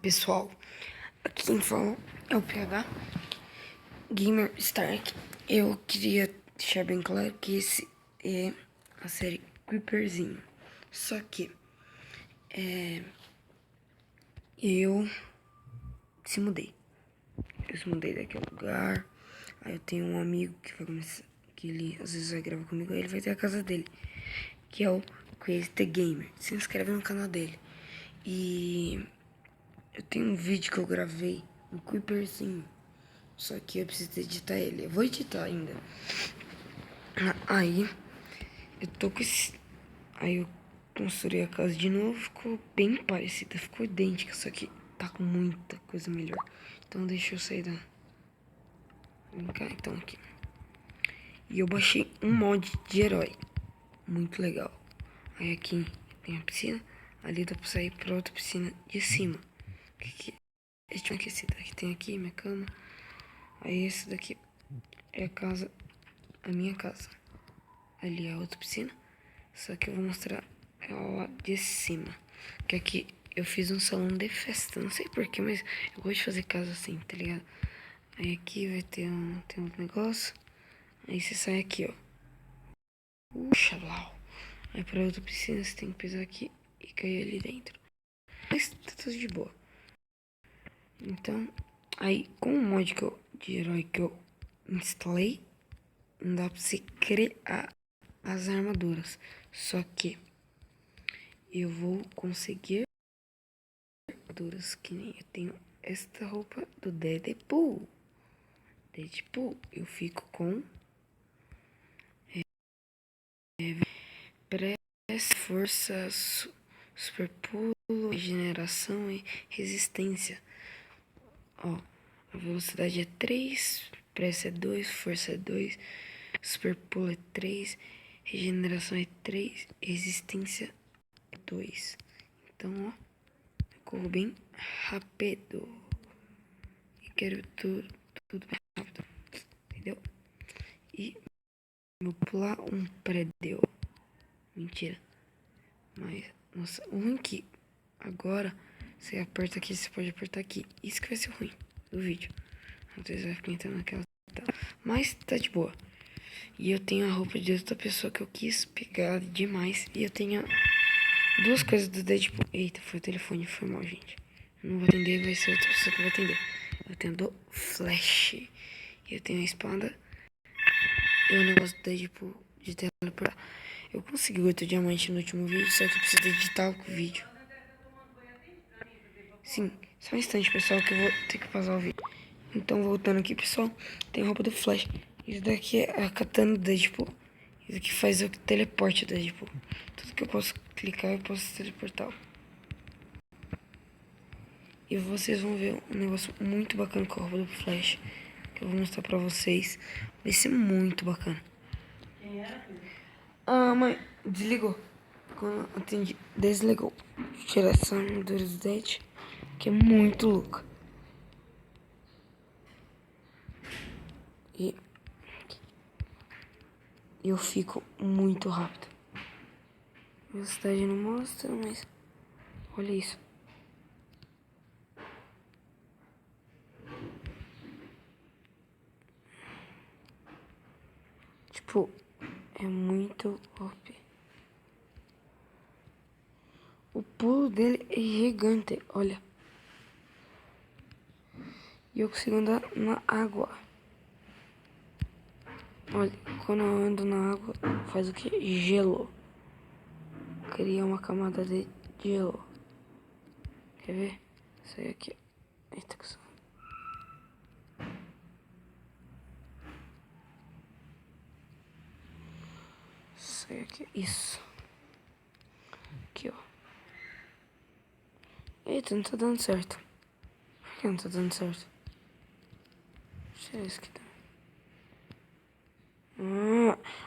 Pessoal, aqui quem fala é o PH Gamer Stark. Eu queria deixar bem claro que esse é a série Creeperzinho. Só que eu se mudei. Eu se mudei daquele lugar. Aí eu tenho um amigo que vai começar, que ele às vezes vai gravar comigo. Aí ele vai ter a casa dele, que é o Crazy the Gamer. Se inscreve no canal dele. E eu tenho um vídeo que eu gravei, um Creeperzinho. Só que eu preciso editar ele. Eu vou editar ainda. Aí, eu tô com esse... Aí eu construí a casa de novo. Ficou bem parecida. Ficou idêntica. Só que tá com muita coisa melhor. Então deixa eu sair da... Vem cá, então, aqui. E eu baixei um mod de herói. Muito legal. Aí aqui tem a piscina. Ali dá pra sair pra outra piscina de cima. Que é aquecida. Aqui tem aqui minha cama. Aí esse daqui é a casa... A minha casa. Ali é a outra piscina. Só que eu vou mostrar ela lá de cima. Que aqui eu fiz um salão de festa. Não sei porquê, mas eu gosto de fazer casa assim, tá ligado? Aí aqui vai ter tem um negócio. Aí você sai aqui, ó. Xalau. Aí pra outra piscina você tem que pisar aqui e cair ali dentro. Mas tá tudo de boa. Então, aí com o mod de herói que eu instalei, não dá pra você criar as armaduras. Só que eu vou conseguir armaduras que nem eu tenho esta roupa do Deadpool. Eu fico com pressa, força, super pulo, regeneração e resistência. Ó, a velocidade é 3, pressa é 2, força é 2, super pulo é 3, regeneração é 3, resistência é 2. Então, ó, eu corro bem rápido. E quero tudo bem rápido, entendeu? E vou pular um prédio. Mentira. Mas, nossa, o ruim que agora você aperta aqui, você pode apertar aqui. Isso que vai ser ruim do vídeo. Às vezes vai ficar entrando naquela tela. Mas tá de boa. E eu tenho a roupa de outra pessoa que eu quis pegar demais. E eu tenho duas coisas do Deadpool. Eita, foi o telefone, foi mal, gente. Eu não vou atender, vai ser outra pessoa que vai atender. Eu tenho do Flash. E eu tenho a espada. E o negócio do Deadpool de teleportar. Eu consegui 8 diamantes no último vídeo, só que eu preciso editar o vídeo. Sim, só um instante, pessoal, que eu vou ter que pausar o vídeo. Então, voltando aqui, pessoal, tem a roupa do Flash. Isso daqui é a katana do Deadpool. Isso aqui faz o teleporte do Deadpool. Tudo que eu posso clicar, eu posso teleportar. E vocês vão ver um negócio muito bacana com a roupa do Flash, que eu vou mostrar pra vocês. Vai ser muito bacana. Ah, mãe, desligou. Quando eu atendi, desligou. Tirar essa armadura do Dead, que é muito louca. E eu fico muito rápido. A velocidade não mostra, mas olha isso. Tipo, é muito OP. O pulo dele é gigante, olha. E eu consigo andar na água. Olha, quando eu ando na água, faz o que? Gelo. Cria uma camada de gelo. Quer ver? Isso aí aqui. Eita, que som. Isso aí aqui. Isso. Aqui, ó. Eita, não tá dando certo. Por que não tá dando certo? Deixa eu ver isso aqui também.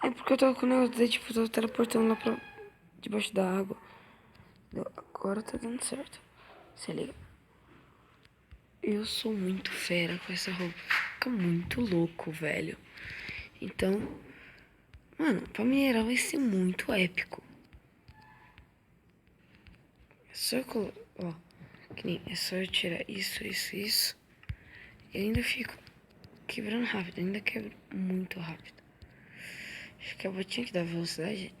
É porque eu tava com o negócio de, tipo, eu tava teleportando lá pra debaixo da água. Agora tá dando certo. Se liga. Eu sou muito fera com essa roupa. Fica muito louco, velho. Então, mano, pra minerar vai ser muito épico. É só ó, Que nem é só eu tirar isso. E ainda fico quebrando rápido. Ainda quebro muito rápido. Acho que a botinha que dá velocidade.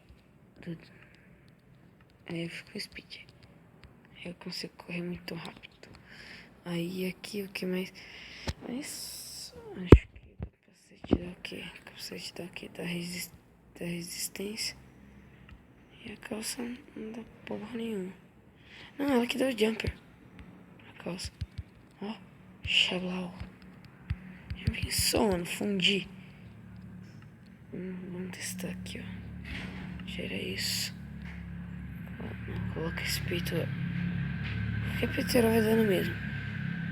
Aí eu fico speed. Aí eu consigo correr muito rápido. Aí aqui o que mais. Mas acho que o capacete dá o quê? O capacete dá o quê? Da resistência. E a calça não dá porra nenhuma. Não, ela que dá o jumper. A calça. Ó, Xablau. Já pensou, mano? Fundi. Vamos testar aqui, ó. Tira isso. Coloca esse peito. Qualquer peitoral vai dando mesmo.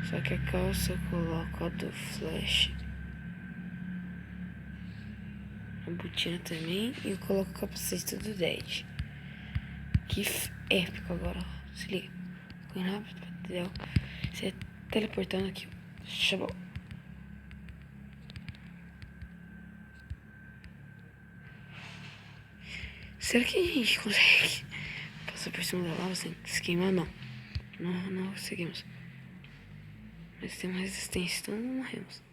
Só que a calça eu coloco a do Flash. A botina também. E eu coloco o capacete do Dead. Que épico agora, ó. Se liga. Correndo rápido, entendeu? Você teleportando aqui, ó. Chamou. Será que a gente consegue passar por cima da lava sem se queimar? Não. Não conseguimos. Mas tem uma resistência, então não morremos.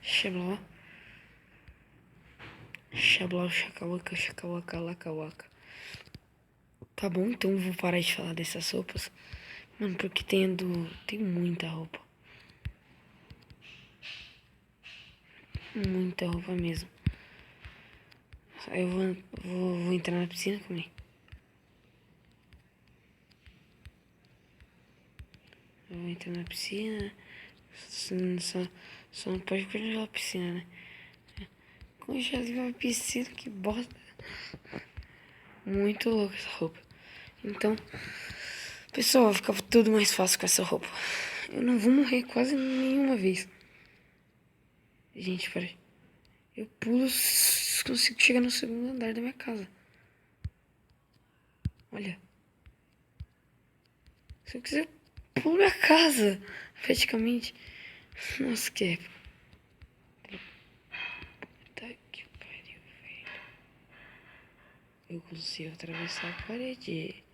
Xabló. Xabló, chacalaca, laca. Tá bom, então eu vou parar de falar dessas roupas. Mano, porque tem muita roupa. Muita roupa mesmo. Aí eu vou entrar na piscina comigo. Eu vou entrar na piscina. Só não pode congelar a piscina, né? Congelar a piscina, que bosta. Muito louca essa roupa. Então, pessoal, ficava tudo mais fácil com essa roupa. Eu não vou morrer quase nenhuma vez. Gente, peraí. Eu pulo, consigo chegar no segundo andar da minha casa. Olha. Se eu quiser, eu pulo minha casa. Praticamente. Nossa, que época. Puta que pariu, velho. Eu consigo atravessar a parede.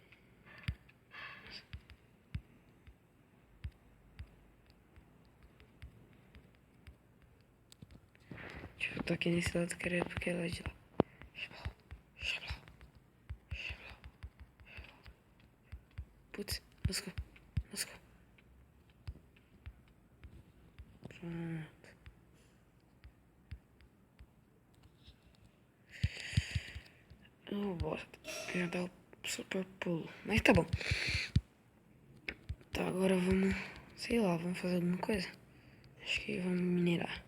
Tipo, eu tô aqui nesse lado, quero ir porque é lá de lá. Xablau. Putz, lascou. Pronto. Oh, bosta. Já dá o super pulo. Mas tá bom. Tá, agora vamos... Sei lá, vamos fazer alguma coisa. Acho que vamos minerar.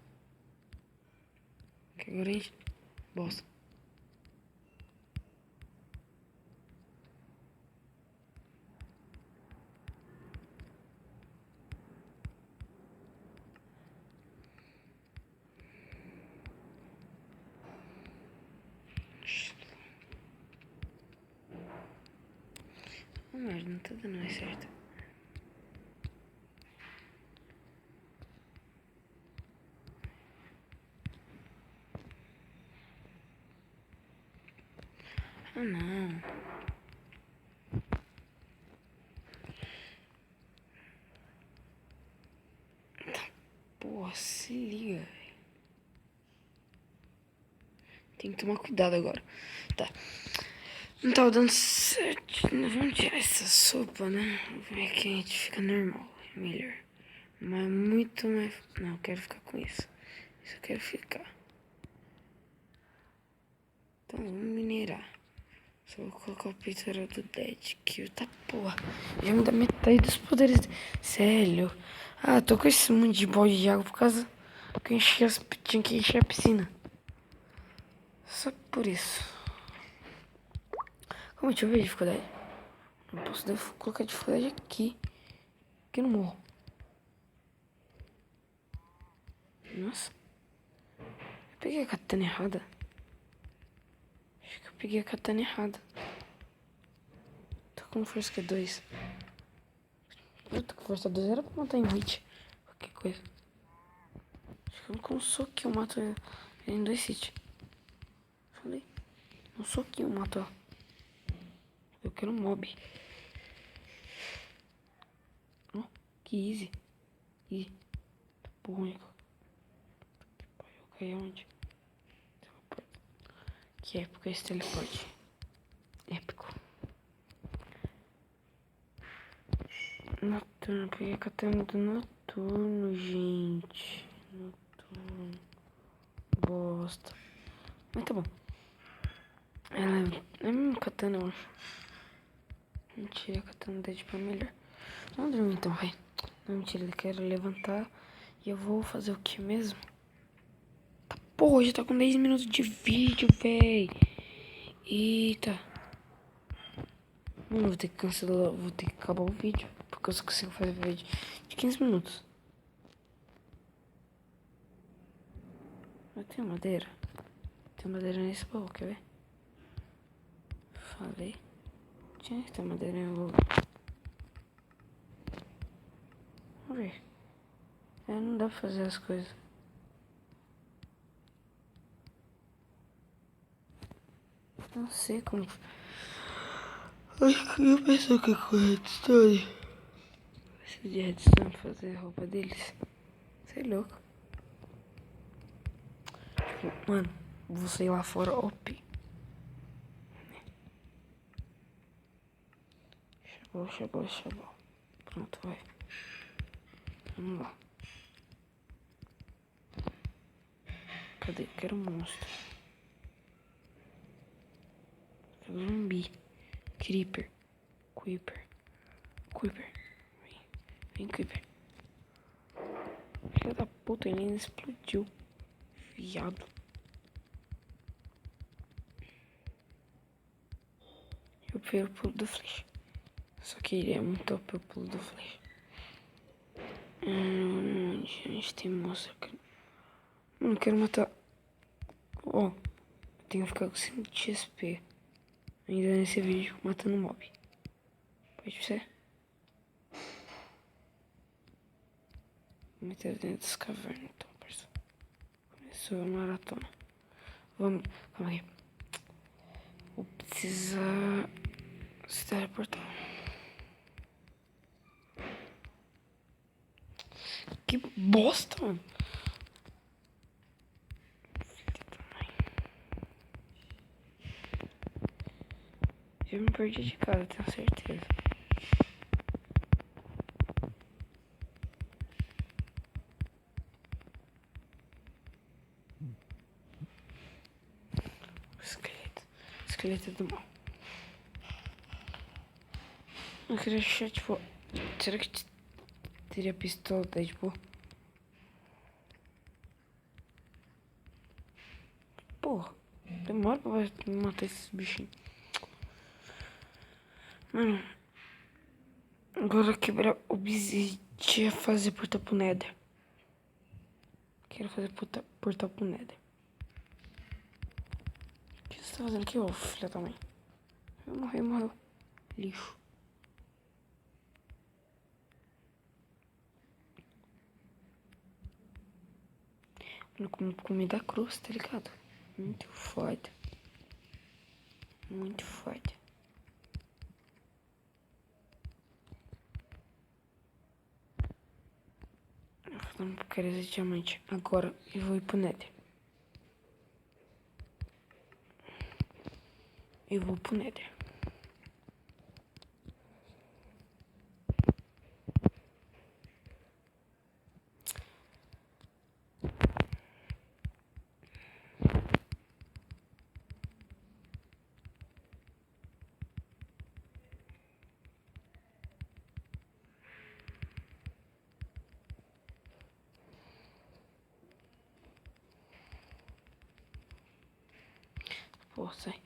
Que agora a gente... Bosta. Mas não tá dando mais certo. Ah, não. Porra, se liga, velho. Tem que tomar cuidado agora. Tá. Não tava dando certo. Vamos tirar essa sopa, né? Vai que a gente fica normal. É melhor. Mas muito mais... Não, eu quero ficar com isso. Isso eu quero ficar. Então vamos minerar. Só vou colocar o peitoral do Dead Kill. Tá porra. Já me dá metade dos poderes. Sério. Ah, tô com esse monte de balde de água por causa que eu tinha que encher a piscina. Só por isso. Como deixa eu ver a dificuldade? Não posso colocar dificuldade aqui. Aqui no morro. Nossa. Eu peguei a katana errada. Acho que eu peguei a katana errada. Tô com força que é 2. Eu tô com força 2 era pra matar em hit. Qualquer coisa. Acho que com um soquinho eu mato ele em 2 hits. Falei. Um soquinho eu mato ela. Eu quero um mob. Que easy. Ih, porra. Eu caí onde? Que épico esse teleporte. Épico. Noturno, peguei a katana do noturno, gente. Noturno. Bosta. Mas tá bom. Ela é a mesma katana, eu acho. Mentira, a katana da tipo é melhor. Vamos dormir então, vai. Não, mentira, eu quero levantar. E eu vou fazer o que mesmo? Tá, porra, já tá com 10 minutos de vídeo, véi. Eita. Mano, vou ter que cancelar, vou ter que acabar o vídeo. Porque eu só consigo fazer vídeo de 15 minutos. Mas tem madeira? Tem madeira nesse baú, quer ver? Falei. Tinha que ter madeira em algum lugar. Vamos ver. Não dá pra fazer as coisas. Não sei como. Acho que eu pensou que é com redstone. Preciso de redstone pra fazer a roupa deles. Você é louco. Tipo, mano, vou sair lá fora, op. Chegou. Pronto, vai. Vamos lá. Cadê? Quero um monstro. Quero zumbi. Creeper. Vem, Creeper. Filha da puta, ele ainda explodiu. Viado. Eu prefiro o pulo do Flash. Só que ele é muito top o pulo do Flash. A gente tem monstro aqui. Mano, eu quero matar. Ó, eu tenho que ficar com 5 de XP. Ainda nesse vídeo, matando mob. Pode ser? Vou meter dentro das cavernas, então, parceiro. Começou a maratona. Vamos, calma aí. Vou precisar se teleportar. Que bosta, mano. Eu me perdi de casa, tenho certeza. Esqueleto do mal. Eu queria achar, tipo... Será que teria pistola, tá, tipo... Porra, demora pra matar esses bichinhos. Mano... Agora quebrar obsidian, fazer portal pro Nether. Quero fazer portal pro Nether. O que você tá fazendo aqui, ô filha da mãe? Morreu. Lixo. Mano, como comida crua, tá ligado? Muito foda. Muito foda. Eu vou fazer uma porcaria de diamante. Agora eu vou ir pro Nether. Pô, sai.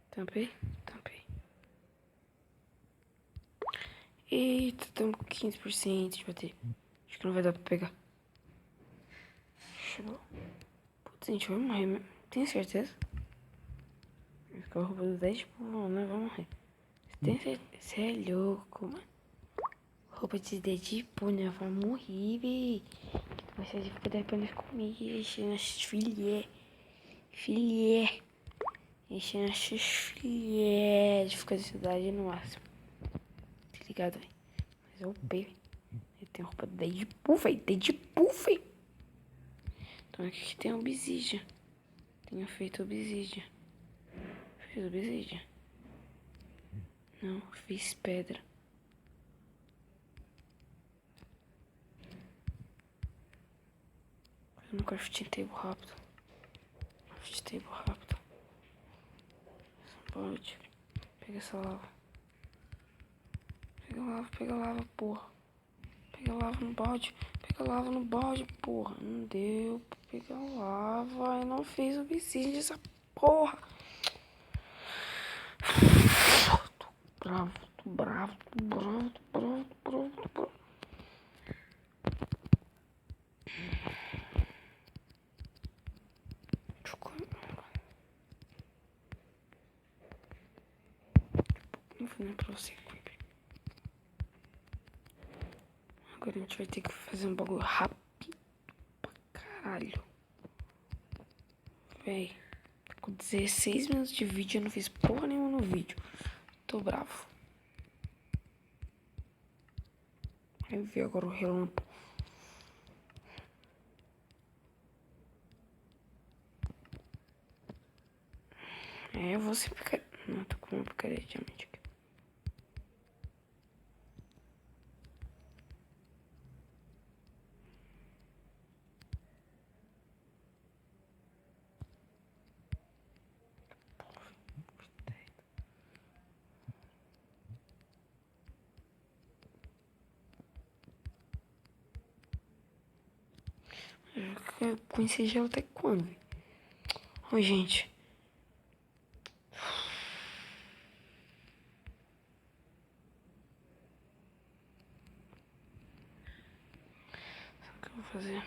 Tampei. Eita, estamos com 15% de bater. Acho que não vai dar pra pegar. chegou. Putz, a gente vai morrer mesmo. Tem certeza? Vai ficar a roupa do Deadpool, né? Vai morrer. Tem certeza? Você é louco, mano. Roupa de Deadpool, né? Vai morrer, véi. Você vai poder apenas comer e encher nossos filé. Filé. Encher nossos filé de ficar de cidade no máximo. Tá ligado, véi? Mas é o P, véi. Ele tem roupa de Deadpool, véi. Deadpool, véi. Então aqui que tem obsidian. Tenho feito obsidian. Fiz obsidian. Não, fiz pedra. Fazendo crafting table rápido. Crafting table rápido. Pode. Pega essa lava. Pega lava, porra. Pega lava no balde. Pega lava no balde, porra. Não deu pra pegar lava. Eu não fiz obsidian dessa porra. Tô bravo, tô bravo, tô bravo, tô bravo, tô bravo, tô bravo. Não foi nem pra você, Creeper. Agora a gente vai ter que fazer um bagulho rápido pra caralho. Véi, com 16 minutos de vídeo eu não fiz porra nenhuma no vídeo. Tô bravo. Aí veio agora o relâmpago. É, você fica... Não, tô com uma picareta de diamante aqui. Eu conheci gelo até quando? Ô, gente. Sabe o que eu vou fazer?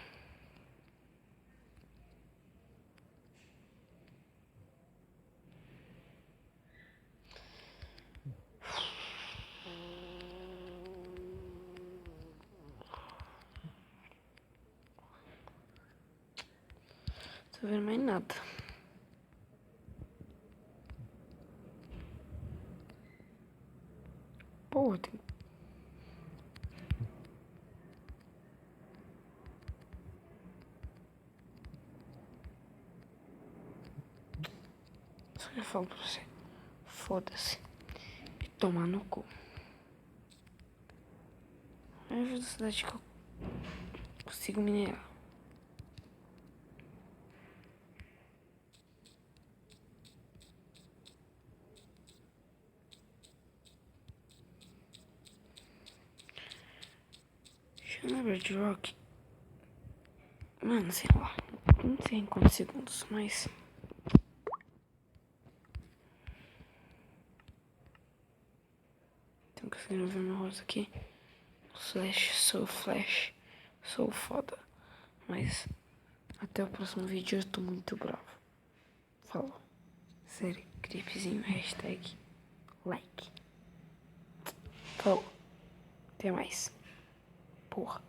Tô vendo mais nada. Porra, tem... Só que eu falo pra você. Foda-se. E tomar no cu. Me ajuda a cidade que eu consigo minerar. Chama Bedrock. Mano, sei lá. Não sei em quantos segundos, mas... Tô conseguindo ver meu rosto aqui. Flash, sou foda. Mas até o próximo vídeo eu tô muito bravo. Falou. Sério, creepzinho, hashtag like. Falou. Até mais. Porra.